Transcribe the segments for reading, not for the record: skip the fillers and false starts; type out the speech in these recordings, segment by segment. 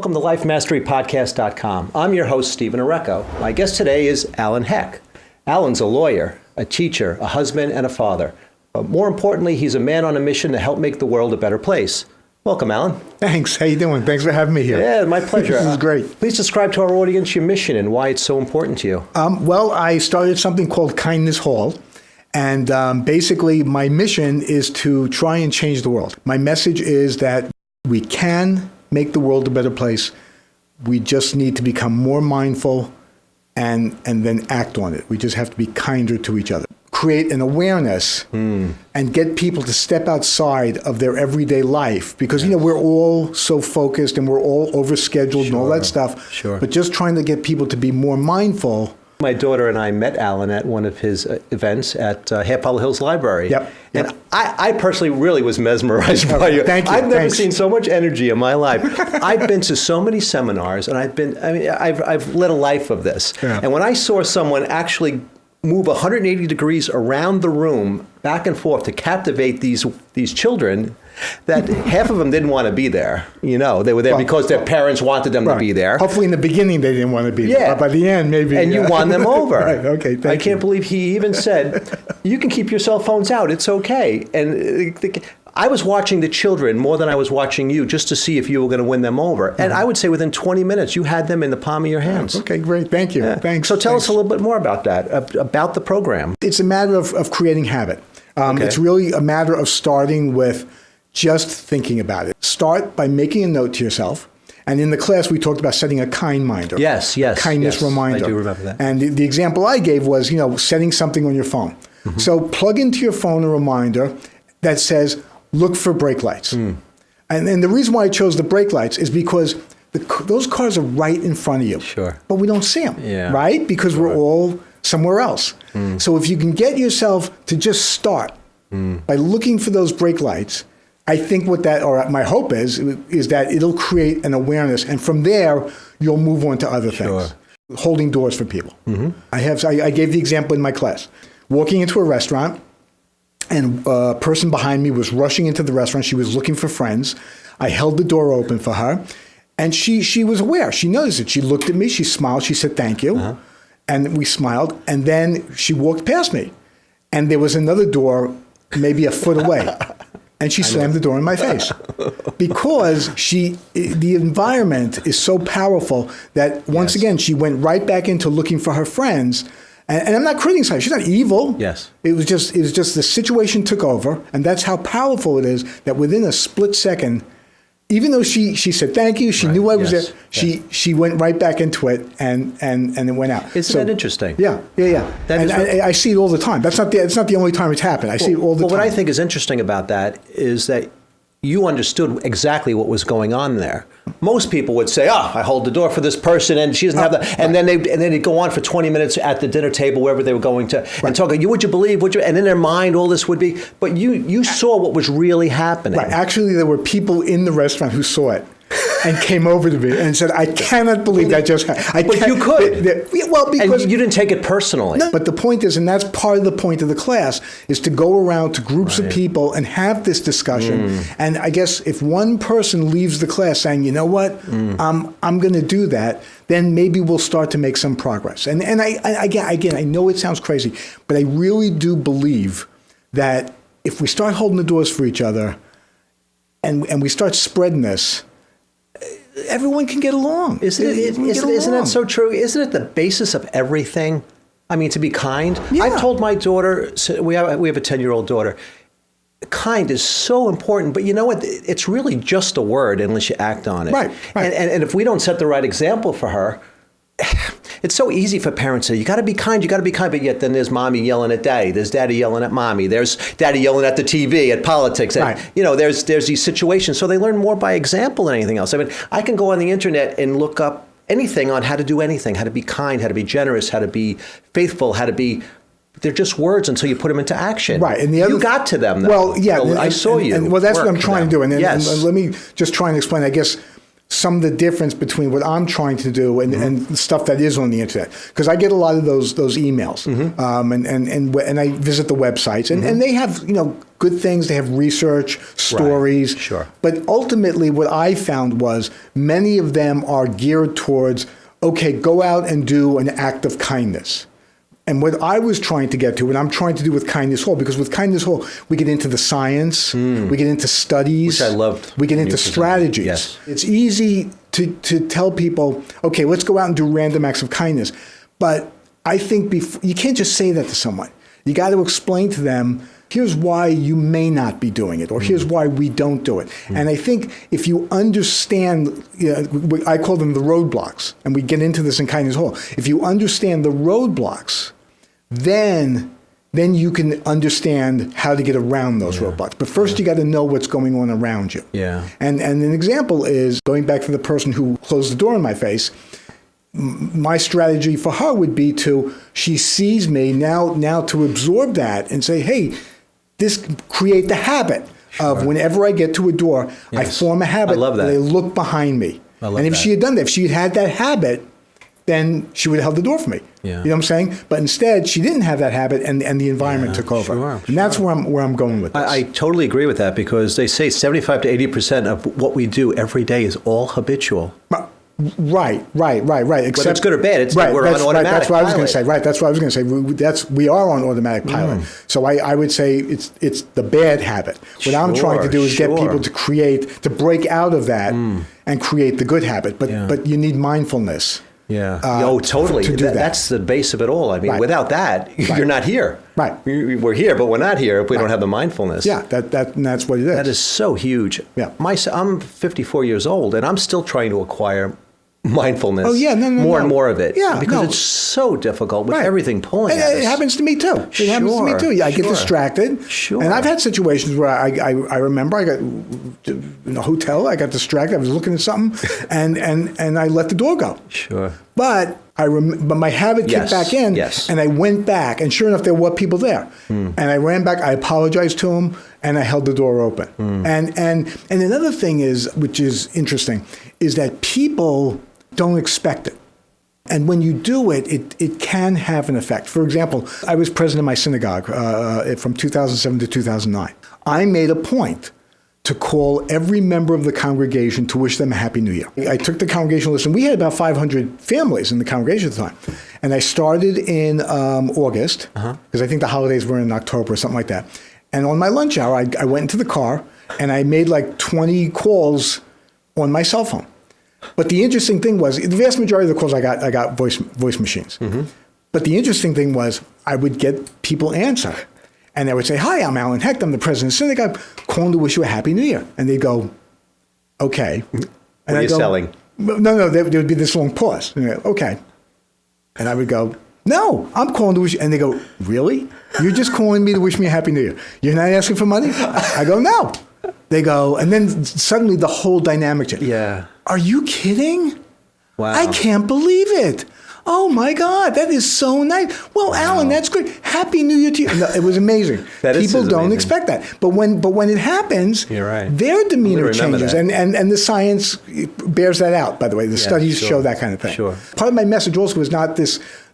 welcome to LifeMasteryPodcast.com. I'm your host, Stephen Arecco. My guest today is Alan Hecht. Alan's a lawyer, a teacher, a husband, and a father. But more importantly, he's a man on a mission to help make the world a better place. Welcome, Alan. Thanks. How you doing? Thanks for having me here. Yeah, my pleasure. This is great. Please describe to our audience your mission and why it's so important to you. Well, I started something called Kindness Hall. And basically, my mission is to try and change the world. My message is that we can make the world a better place. We just need to become more mindful and then act on it. We just have to be kinder to each other. Create an awareness and get people to step outside of their everyday life. Because, you know, we're all so focused and we're all overscheduled and all that stuff. Sure. But just trying to get people to be more mindful. My daughter and I met Alan at one of his events at Hartwell Hills Library. Yep. And I personally really was mesmerized by you. Thank you. I've never seen so much energy in my life. I've been to so many seminars, and I've led a life of this. Yeah. And when I saw someone actually move 180 degrees around the room, back and forth, to captivate these children, that half of them didn't want to be there. You know, they were there because their parents wanted them to be there. Hopefully in the beginning they didn't want to be there, but by the end maybe. And you won them over. Right, okay, thank you. I can't believe he even said, you can keep your cell phones out, it's okay. And I was watching the children more than I was watching you just to see if you were going to win them over. And I would say within 20 minutes, you had them in the palm of your hands. Okay, great. Thank you. Yeah. Thanks. So tell us a little bit more about that, about the program. It's a matter of creating habit. It's really a matter of starting with just thinking about it. Start by making a note to yourself. And in the class, we talked about setting a kind minder. Yes. Kindness reminder. I do remember that. And the example I gave was, you know, setting something on your phone. Mm-hmm. So plug into your phone a reminder that says, look for brake lights. And the reason why I chose the brake lights is because those cars are right in front of you. Sure. But we don't see them, right? Because we're all somewhere else. So if you can get yourself to just start by looking for those brake lights, I think my hope is that it'll create an awareness. And from there, you'll move on to other things. Holding doors for people. I gave the example in my class. Walking into a restaurant, and a person behind me was rushing into the restaurant. She was looking for friends. I held the door open for her. And she was aware. She noticed it. She looked at me. She smiled. She said, thank you. And we smiled. And then she walked past me. And there was another door maybe a foot away. And she slammed the door in my face. Because the environment is so powerful that once again, she went right back into looking for her friends. And I'm not criticizing her. She's not evil. Yes. It was just the situation took over, and that's how powerful it is that within a split second, even though she said thank you, she knew I was there, she went right back into it and it went out. Isn't that interesting? Yeah. And I see it all the time. It's not the only time it's happened. I see it all the time. What I think is interesting about that is that you understood exactly what was going on there. Most people would say, I hold the door for this person and she doesn't have that. And then they'd go on for 20 minutes at the dinner table, wherever they were going to, and talk, would you believe, and in their mind, all this would be, but you saw what was really happening. Right. Actually, there were people in the restaurant who saw it and came over to me and said, I cannot believe that just happened. But you could. Because and you didn't take it personally. No, but the point is, and that's part of the point of the class, is to go around to groups of people and have this discussion. And I guess if one person leaves the class saying, you know what, I'm going to do that, then maybe we'll start to make some progress. And I know it sounds crazy, but I really do believe that if we start holding the doors for each other and we start spreading this, everyone can get along. Isn't that so true? Isn't it the basis of everything? I mean, to be kind. Yeah. I've told my daughter, we have a 10-year-old daughter, kind is so important, but you know what? It's really just a word unless you act on it. Right. And if we don't set the right example for her, it's so easy for parents to say, you got to be kind, but yet then there's mommy yelling at daddy, there's daddy yelling at mommy, there's daddy yelling at the TV, at politics. And, there's these situations. So they learn more by example than anything else. I mean, I can go on the internet and look up anything on how to do anything, how to be kind, how to be generous, how to be faithful, how to be... They're just words until you put them into action. Right. And you got to them, though. Well, yeah. I saw you. Well, that's what I'm trying to do. And yes. let me just try and explain, I guess, some of the difference between what I'm trying to do and stuff that is on the internet. Because I get a lot of those emails, and I visit the websites, and they have good things. They have research, stories. Right. Sure. But ultimately, what I found was many of them are geared towards, okay, go out and do an act of kindness. And what I was trying to get to, what I'm trying to do with Kindness Hall, because with Kindness Hall, we get into the science, we get into studies. Which I loved. We get into strategies. Yes. It's easy to tell people, okay, let's go out and do random acts of kindness. But I think you can't just say that to someone. You got to explain to them, here's why you may not be doing it, or here's why we don't do it. And I think if you understand, I call them the roadblocks, and we get into this in Kindness Hall. If you understand the roadblocks, then you can understand how to get around those roadblocks. But first, you got to know what's going on around you. Yeah. And an example is, going back to the person who closed the door in my face, my strategy for her would be she sees me now to absorb that and say, hey, create the habit of whenever I get to a door, I form a habit. I love that. I look behind me. And if she had done that, if she had had that habit, then she would have held the door for me. Yeah. You know what I'm saying? But instead, she didn't have that habit, and the environment took over. Sure. And that's where I'm going with this. I totally agree with that, because they say 75 to 80% of what we do every day is all habitual. Right. Except, whether it's good or bad, we're on automatic That's what I was going to say. pilot. That's what I was going to say. We are on automatic pilot. So I would say it's the bad habit. What I'm trying to do is get people to break out of that and create the good habit. But you need mindfulness. Yeah. Totally. To do that. That's the base of it all. I mean, without that, you're not here. Right. We're here, but we're not here if we don't have the mindfulness. Yeah, that's what it is. That is so huge. Yeah. I'm 54 years old, and I'm still trying to acquire mindfulness. Oh, yeah, more and more of it. Yeah, because it's so difficult with everything pulling and at us. it happens to me too. It happens to me too. I get distracted. Sure. And I've had situations where I remember I got in a hotel. I got distracted. I was looking at something, and I let the door go. Sure. But but my habit kicked back in, and I went back, and sure enough, there were people there. And I ran back. I apologized to them, and I held the door open. And another thing is, which is interesting, is that people don't expect it. And when you do it, it can have an effect. For example, I was president of my synagogue from 2007 to 2009. I made a point to call every member of the congregation to wish them a Happy New Year. I took the congregation list, and we had about 500 families in the congregation at the time. And I started in August, because I think the holidays were in October or something like that. And on my lunch hour, I went into the car, and I made like 20 calls on my cell phone. But the interesting thing was, the vast majority of the calls I got voice machines. But the interesting thing was, I would get people answer. And they would say, hi, I'm Alan Hecht. I'm the president of the synagogue, calling to wish you a Happy New Year. And they'd go, okay. What are you selling? No, there would be this long pause. And they'd go, okay. And I would go, no, I'm calling to wish you. And they go, really? You're just calling me to wish me a Happy New Year? You're not asking for money? I go, no. They go, and then suddenly the whole dynamic changes. Yeah. Are you kidding? Wow. I can't believe it. Oh my God, that is so nice. Well, wow. Alan, that's great. Happy New Year to you. No, it was amazing. People don't expect that. But when it happens, you're right. Their demeanor changes. And the science bears that out, by the way. The studies show that kind of thing. Sure. Part of my message also was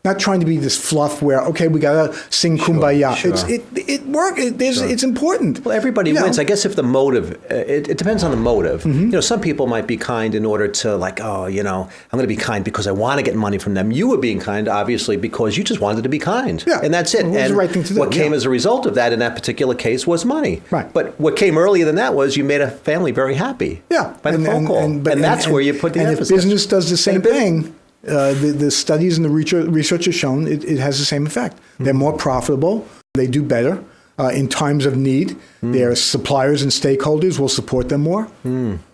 not trying to be this fluff where, okay, we got to sing Kumbaya. Sure. It works. It's important. Well, everybody wins. I guess if the motive, it depends on the motive. Some people might be kind in order to I'm going to be kind because I want to get money from them. You were being kind, obviously, because you just wanted to be kind. Yeah. And that's it. Well, it was the right thing to do. What came as a result of that in that particular case was money. Right. But what came earlier than that was you made a family very happy. Yeah. By the phone call. And that's where you put the emphasis. And if business does the same thing, the studies and the research has shown it has the same effect. They're more profitable. They do better in times of need. Their suppliers and stakeholders will support them more.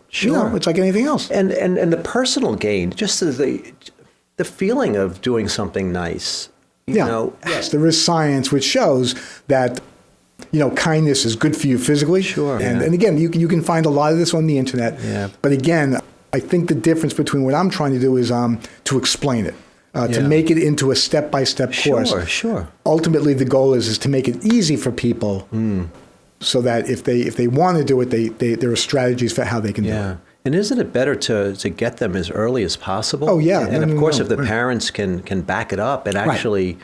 Sure. It's like anything else. And the personal gain, just the feeling of doing something nice. Yes, there is science which shows that kindness is good for you physically. Sure. And again, you can find a lot of this on the internet. Yeah. But again, I think the difference between what I'm trying to do is to explain it, to make it into a step-by-step course. Sure. Ultimately, the goal is to make it easy for people so that if they want to do it, there are strategies for how they can do it. And isn't it better to get them as early as possible? Oh, yeah. And No, of course, no, if the right. parents can back it up and actually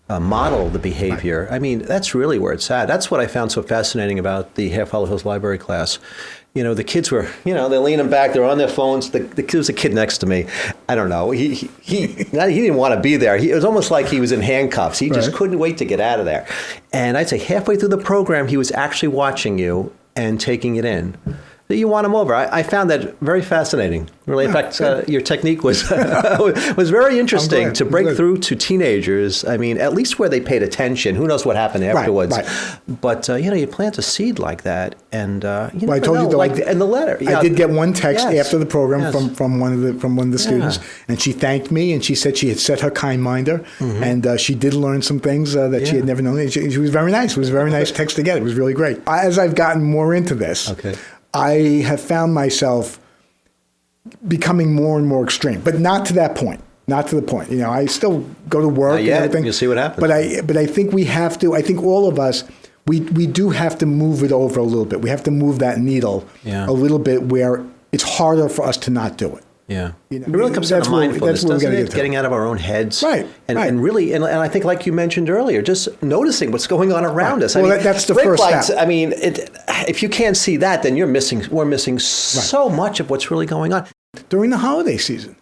model the behavior, I mean, that's really where it's at. That's what I found so fascinating about the Half Hollow Hills Library class. You know, the kids were, they're leaning back, they're on their phones. There was a kid next to me. I don't know. He didn't want to be there. It was almost like he was in handcuffs. He just couldn't wait to get out of there. And I'd say halfway through the program, he was actually watching you and taking it in. You want him over. I found that very fascinating. Really, in fact, your technique was was very interesting to break through to teenagers. I mean, at least where they paid attention. Who knows what happened afterwards? Right. But you plant a seed like that, and I told you and the letter. I did get one text after the program Yes. from one of the students, and she thanked me, and she said she had set her kind minder, and she did learn some things that she had never known. She was very nice. It was a very nice text to get. It was really great. As I've gotten more into this. Okay. I have found myself becoming more and more extreme, but not to that point. Not to the point. I still go to work and everything. You'll see what happens. But I think we have to. I think all of us, we do have to move it over a little bit. We have to move that needle a little bit where it's harder for us to not do it. Yeah. It really comes down to mindfulness, doesn't it? Getting out of our own heads. Right. And really, and I think like you mentioned earlier, just noticing what's going on around us. Well, that's the first lights, step. I mean, if you can't see that, then we're missing so much of what's really going on. During the holiday season,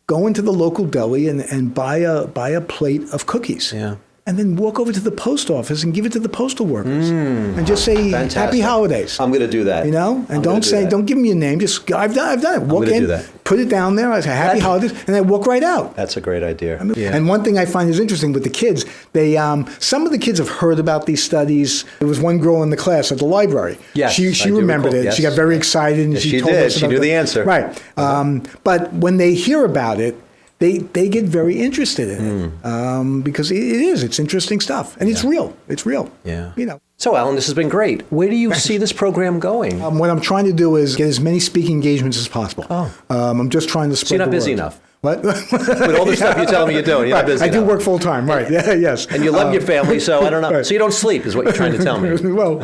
go into the local deli and buy a plate of cookies. Yeah. And then walk over to the post office and give it to the postal workers, and just say Fantastic. Happy Holidays. I'm going to do that. And don't give them your name. Just I've done it. Walk in, do that. put it down there. I say Happy Holidays, and I walk right out. That's a great idea. And one thing I find is interesting with the kids, they some of the kids have heard about these studies. There was one girl in the class at the library. Yes, she remembered it. Yes. She got very excited, and Yes, she she told did. us She about knew the answer. Right. But when they hear about it, they get very interested in it because it's interesting stuff, and it's real. It's real. Yeah. So, Alan, this has been great. Where do you see this program going? What I'm trying to do is get as many speaking engagements as possible. Oh. I'm just trying to spread So you're not the busy word. enough. What? With all the stuff you're telling me you're doing, you're not busy I do enough. work full time, right? Yeah, yes. And you love your family, so I don't know. Right. So you don't sleep, is what you're trying to tell me. Well,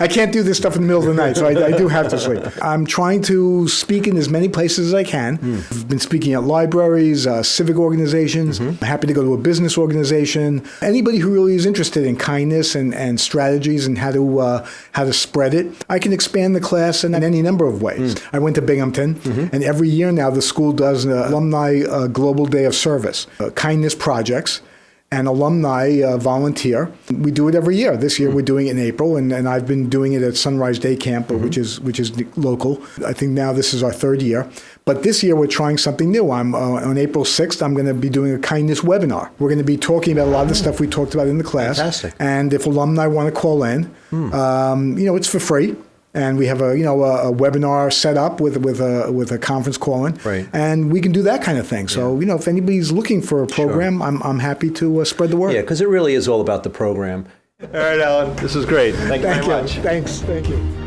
I can't do this stuff in the middle of the night, so I do have to sleep. I'm trying to speak in as many places as I can. I've been speaking at libraries, civic organizations. I'm happy to go to a business organization. Anybody who really is interested in kindness and strategies and how to spread it, I can expand the class in any number of ways. I went to Binghamton, and every year now the school does an alumni Global Day of Service, kindness projects, and alumni volunteer. We do it every year. This year we're doing it in April, and I've been doing it at Sunrise Day Camp, which is local. I think now this is our third year. But this year we're trying something new. I'm on April 6th, I'm going to be doing a kindness webinar. We're going to be talking about a lot of the stuff we talked about in the class. Fantastic. And if alumni want to call in, it's for free. And we have a webinar set up with a conference call in, right. And we can do that kind of thing. So if anybody's looking for a program, sure. I'm happy to spread the word. Yeah, because it really is all about the program. All right, Alan, this is great. Thank you very much. Thank you.